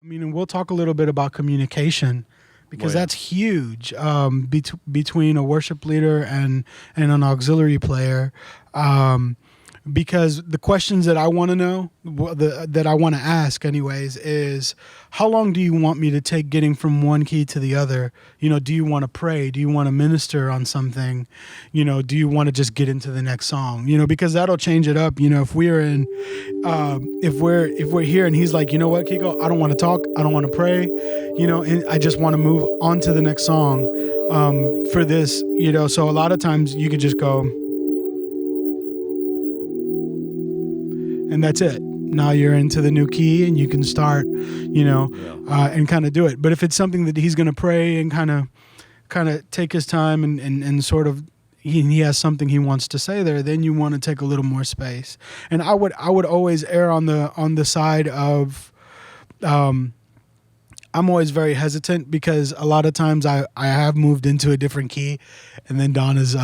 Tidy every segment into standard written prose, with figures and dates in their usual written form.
I mean, and we'll talk a little bit about communication because that's huge between a worship leader and an auxiliary player. Because the questions that I want to know, that I want to ask anyways, is how long do you want me to take getting from one key to the other? You know, do you want to pray? Do you want to minister on something? You know, do you want to just get into the next song? You know, because that'll change it up. You know, if we're in, if we're here and he's like, you know what, Kiko, I don't want to talk. I don't want to pray. You know, and I just want to move on to the next song for this, you know. So a lot of times you could just go, and that's it. Now you're into the new key and you can start, you know, and kind of do it. But if it's something that he's going to pray and kind of take his time and sort of, he has something he wants to say there, then you want to take a little more space. And I would always err on the side of, I'm always very hesitant because a lot of times I have moved into a different key, and then Don is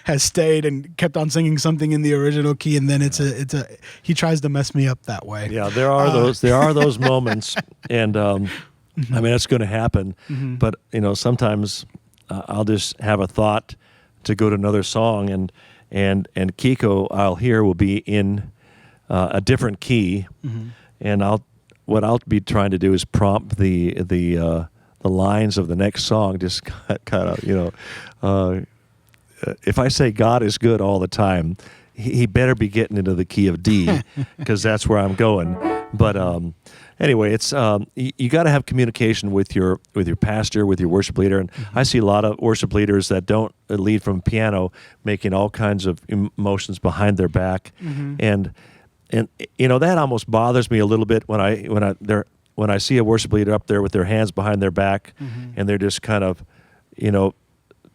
has stayed and kept on singing something in the original key, and then he tries to mess me up that way. Yeah, there are those moments, and I mean it's going to happen. But you know, sometimes I'll just have a thought to go to another song, and Kiko I'll hear will be in a different key, and what I'll be trying to do is prompt the lines of the next song. Just kind of, you know, if I say God is good all the time, he better be getting into the key of D because that's where I'm going. But anyway, it's you got to have communication with your pastor, with your worship leader, and I see a lot of worship leaders that don't lead from piano, making all kinds of emotions behind their back, and you know that almost bothers me a little bit when I see a worship leader up there with their hands behind their back, and they're just kind of, you know,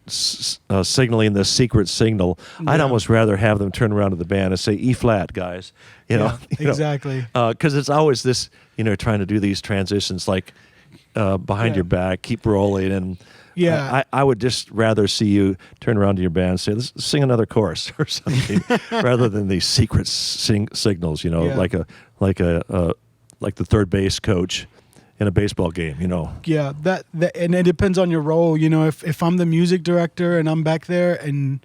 signaling the secret signal. Yeah. I'd almost rather have them turn around to the band and say E flat, guys. You know, exactly. Because it's always this, you know, trying to do these transitions like behind your back, keep rolling, and. Yeah, I would just rather see you turn around to your band and say, let's sing another chorus or something, rather than these secret signals. You know, like the third base coach in a baseball game. You know. Yeah, that and it depends on your role. You know, if I'm the music director and I'm back there and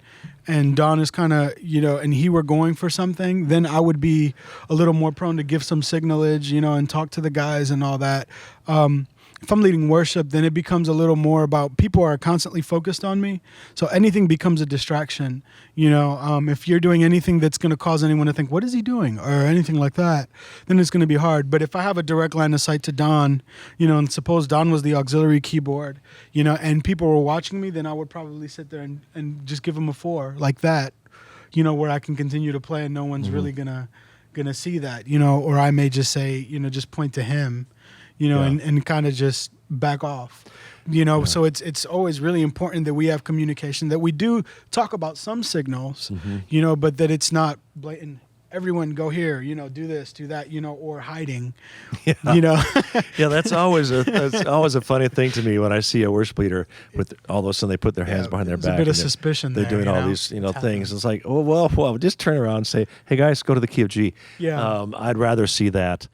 Don is kind of, you know, and he were going for something, then I would be a little more prone to give some signalage, you know, and talk to the guys and all that. If I'm leading worship, then it becomes a little more about people are constantly focused on me. So anything becomes a distraction. You know, if you're doing anything that's going to cause anyone to think, what is he doing? Or anything like that, then it's going to be hard. But if I have a direct line of sight to Don, you know, and suppose Don was the auxiliary keyboard, you know, and people were watching me, then I would probably sit there and just give him a 4 like that, you know, where I can continue to play and no one's really gonna see that, you know, or I may just say, you know, just point to him. You know, and kind of just back off, you know. So it's always really important that we have communication, that we do talk about some signals, you know, but that it's not blatant. Everyone go here, you know, do this, do that, you know, or hiding, you know. Yeah, that's always a funny thing to me when I see a worship leader with all of a sudden they put their hands behind their back. A bit of suspicion. They're doing all these, you know, things. It's like, oh well, just turn around and say, hey guys, go to the key of G. Yeah, I'd rather see that.